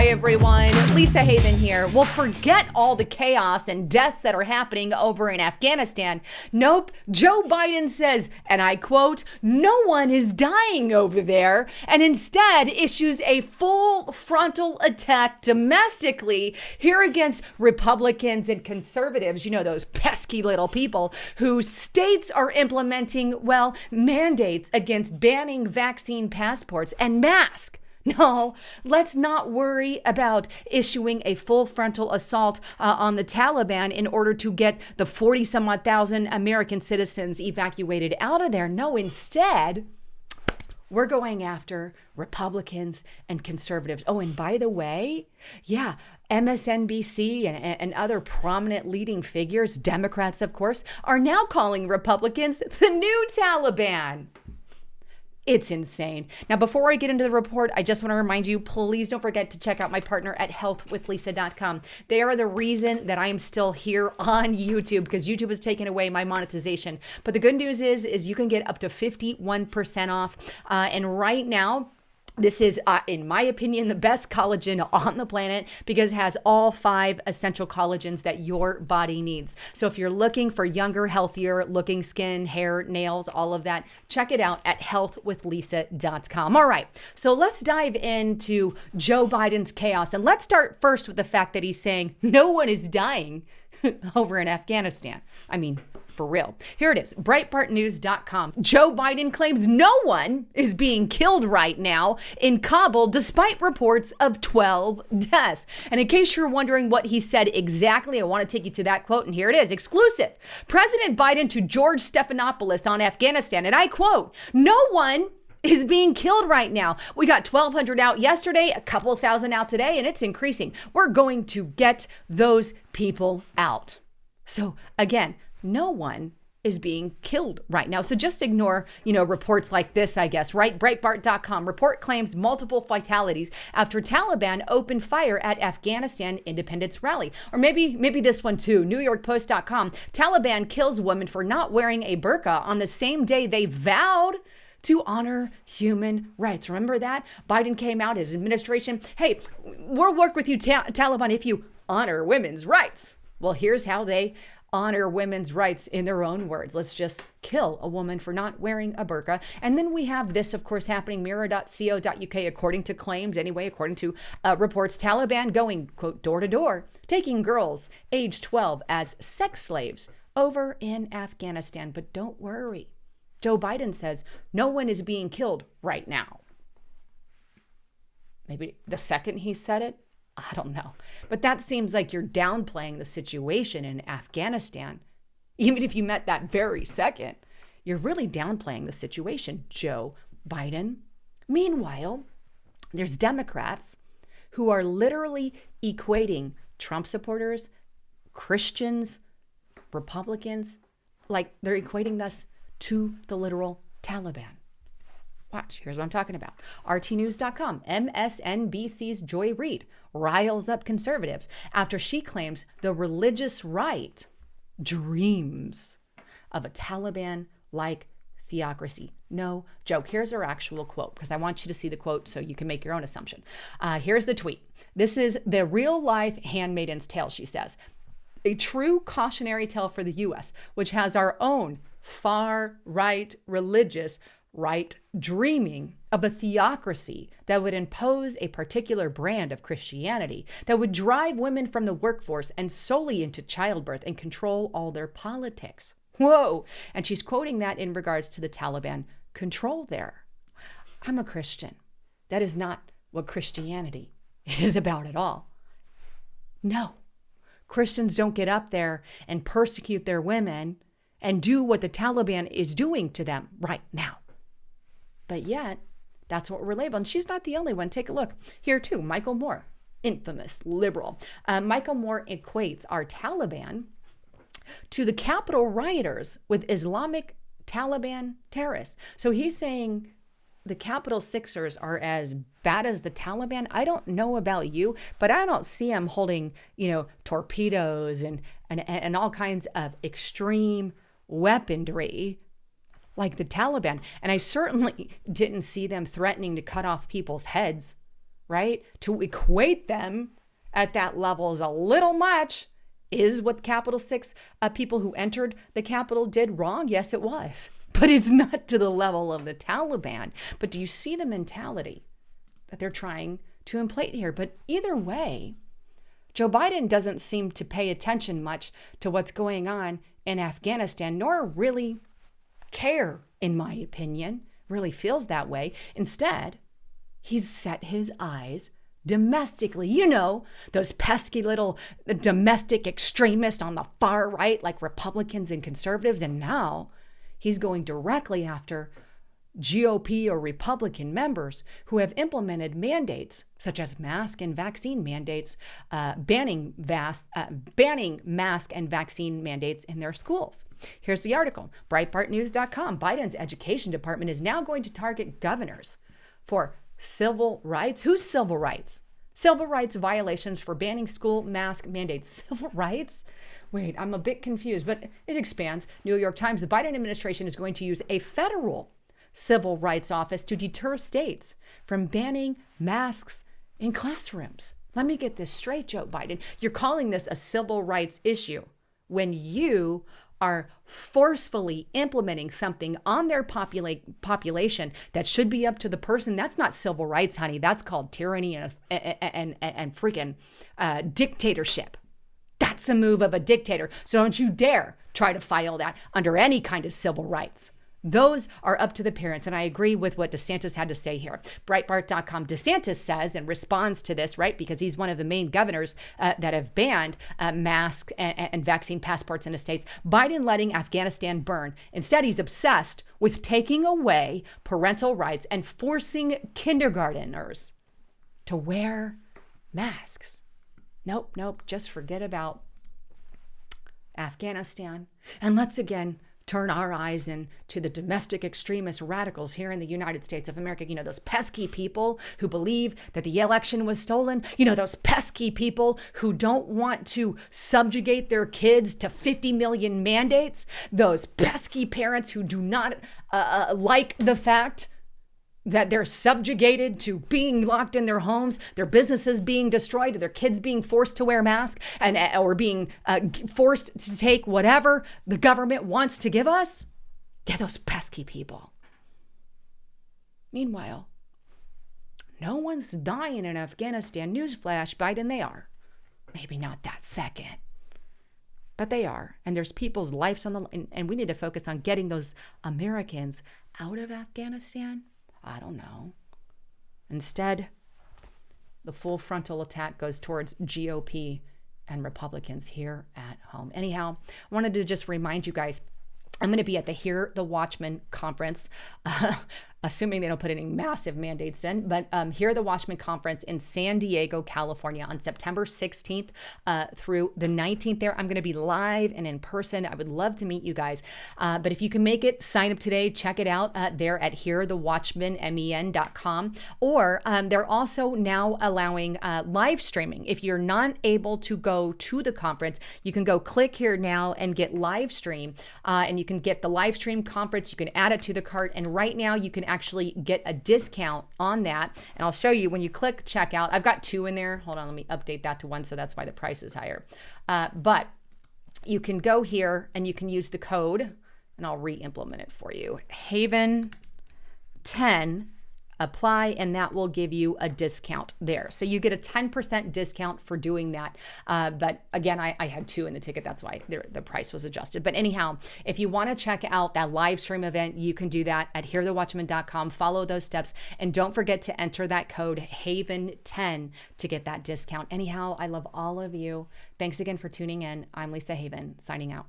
Hi, everyone. Lisa Haven here. Well, forget all the chaos and deaths that are happening over in Afghanistan. Nope. Joe Biden says, and I quote, "No one is dying over there," and instead issues a full frontal attack domestically here against Republicans and conservatives, you know, those pesky little people whose states are implementing, well, mandates against banning vaccine passports and masks. No, let's not worry about issuing a full frontal assault on the Taliban in order to get the 40-some-odd thousand American citizens evacuated out of there. No, instead, we're going after Republicans and conservatives. Oh, and by the way, yeah, MSNBC and other prominent leading figures, Democrats, of course, are now calling Republicans the new Taliban. It's insane. Now, before I get into the report, I just want to remind you, please don't forget to check out my partner at healthwithlisa.com. They are the reason that I am still here on YouTube, because YouTube has taken away my monetization. But the good news is you can get up to 51% off. And right now, this is, in my opinion, the best collagen on the planet because it has all 5 essential collagens that your body needs. So if you're looking for younger, healthier looking skin, hair, nails, all of that, check it out at healthwithlisa.com. All right, so let's dive into Joe Biden's chaos. And let's start first with the fact that he's saying no one is dying over in Afghanistan. I mean, for real. Here it is, BreitbartNews.com. Joe Biden claims no one is being killed right now in Kabul, despite reports of 12 deaths. And in case you're wondering what he said exactly, I want to take you to that quote, and here it is, exclusive. President Biden to George Stephanopoulos on Afghanistan, and I quote, "No one is being killed right now. We got 1,200 out yesterday, a couple of thousand out today, and it's increasing. We're going to get those people out." So again, no one is being killed right now. So just ignore, reports like this, I guess, right? Breitbart.com report claims multiple fatalities after Taliban opened fire at Afghanistan independence rally. Or maybe this one too, NewYorkPost.com. Taliban kills woman for not wearing a burqa on the same day they vowed to honor human rights. Remember that? Biden came out, his administration, hey, we'll work with you, Taliban, if you honor women's rights. Well, here's how they honor women's rights in their own words. Let's just kill a woman for not wearing a burqa. And then we have this, of course, happening, mirror.co.uk, according to claims, according to reports, Taliban going, quote, door to door, taking girls age 12 as sex slaves over in Afghanistan. But don't worry. Joe Biden says no one is being killed right now. Maybe the second he said it, I don't know. But that seems like you're downplaying the situation in Afghanistan. Even if you meant that very second, you're really downplaying the situation, Joe Biden. Meanwhile, there's Democrats who are literally equating Trump supporters, Christians, Republicans, like they're equating us to the literal Taliban. Watch, here's what I'm talking about. RTnews.com, MSNBC's Joy Reid riles up conservatives after she claims the religious right dreams of a Taliban-like theocracy. No joke. Here's her actual quote, because I want you to see the quote so you can make your own assumption. Here's the tweet. This is the real-life Handmaid's Tale, she says. A true cautionary tale for the U.S., which has our own far-right religious right dreaming of a theocracy that would impose a particular brand of Christianity that would drive women from the workforce and solely into childbirth and control all their politics. Whoa. And she's quoting that in regards to the Taliban control there. I'm a Christian. That is not what Christianity is about at all. No. Christians don't get up there and persecute their women and do what the Taliban is doing to them right now. But yet, that's what we're labeled. And she's not the only one. Take a look. Here too, Michael Moore, infamous liberal. Michael Moore equates our Taliban to the Capitol rioters with Islamic Taliban terrorists. So he's saying the Capitol Sixers are as bad as the Taliban. I don't know about you, but I don't see them holding, torpedoes and all kinds of extreme weaponry like the Taliban. And I certainly didn't see them threatening to cut off people's heads right? To equate them at that level is a little much. Is what Capital 6 people who entered the Capitol did wrong? Yes, it was. But it's not to the level of the Taliban. But do you see the mentality that they're trying to inflate here? But either way, Joe Biden doesn't seem to pay attention much to what's going on in Afghanistan, nor really care, in my opinion, really feels that way. Instead, he's set his eyes domestically. You know, those pesky little domestic extremists on the far right, like Republicans and conservatives. And now he's going directly after GOP or Republican members who have implemented mandates such as mask and vaccine mandates, banning mask and vaccine mandates in their schools. Here's the article, BreitbartNews.com. Biden's education department is now going to target governors for civil rights. Whose civil rights? Civil rights violations for banning school mask mandates. Civil rights? Wait, I'm a bit confused, but it expands. New York Times, the Biden administration is going to use a federal civil rights office to deter states from banning masks in classrooms. Let me get this straight, Joe Biden. You're calling this a civil rights issue when you are forcefully implementing something on their population that should be up to the person. That's not civil rights, honey. That's called tyranny and freaking dictatorship. That's a move of a dictator. So don't you dare try to file that under any kind of civil rights. Those are up to the parents. And I agree with what DeSantis had to say here. Breitbart.com. DeSantis says and responds to this, right? Because he's one of the main governors that have banned masks and vaccine passports in the states. Biden letting Afghanistan burn. Instead, he's obsessed with taking away parental rights and forcing kindergarteners to wear masks. Nope. Just forget about Afghanistan. And let's again turn our eyes into the domestic extremist radicals here in the United States of America. You know, those pesky people who believe that the election was stolen. You know, those pesky people who don't want to subjugate their kids to 50 million mandates. Those pesky parents who do not like the fact that they're subjugated to being locked in their homes, their businesses being destroyed, their kids being forced to wear masks or being forced to take whatever the government wants to give us. Yeah, those pesky people. Meanwhile, no one's dying in Afghanistan. Newsflash, Biden, they are. Maybe not that second, but they are. And there's people's lives on the line. And we need to focus on getting those Americans out of Afghanistan. I don't know. Instead, the full frontal attack goes towards GOP and Republicans here at home. Anyhow, I wanted to just remind you guys, I'm going to be at the Hear the Watchman conference, assuming they don't put any massive mandates in, but Hear the Watchman conference in San Diego, California on September 16th through the 19th there. I'm going to be live and in person. I would love to meet you guys. But if you can make it, sign up today. Check it out there at hearthewatchman.com. Or they're also now allowing live streaming. If you're not able to go to the conference, you can go click here now and get live stream. And you can get the live stream conference. You can add it to the cart. And right now you can actually get a discount on that. And I'll show you when you click checkout. I've got 2 in there. Hold on, let me update that to 1. So that's why the price is higher. But you can go here and you can use the code, and I'll re-implement it for you. Haven 10, apply, and that will give you a discount there. So you get a 10% discount for doing that. But again, I had 2 in the ticket. That's why the price was adjusted. But anyhow, if you want to check out that live stream event, you can do that at hearthewatchman.com. Follow those steps. And don't forget to enter that code HAVEN10 to get that discount. Anyhow, I love all of you. Thanks again for tuning in. I'm Lisa Haven, signing out.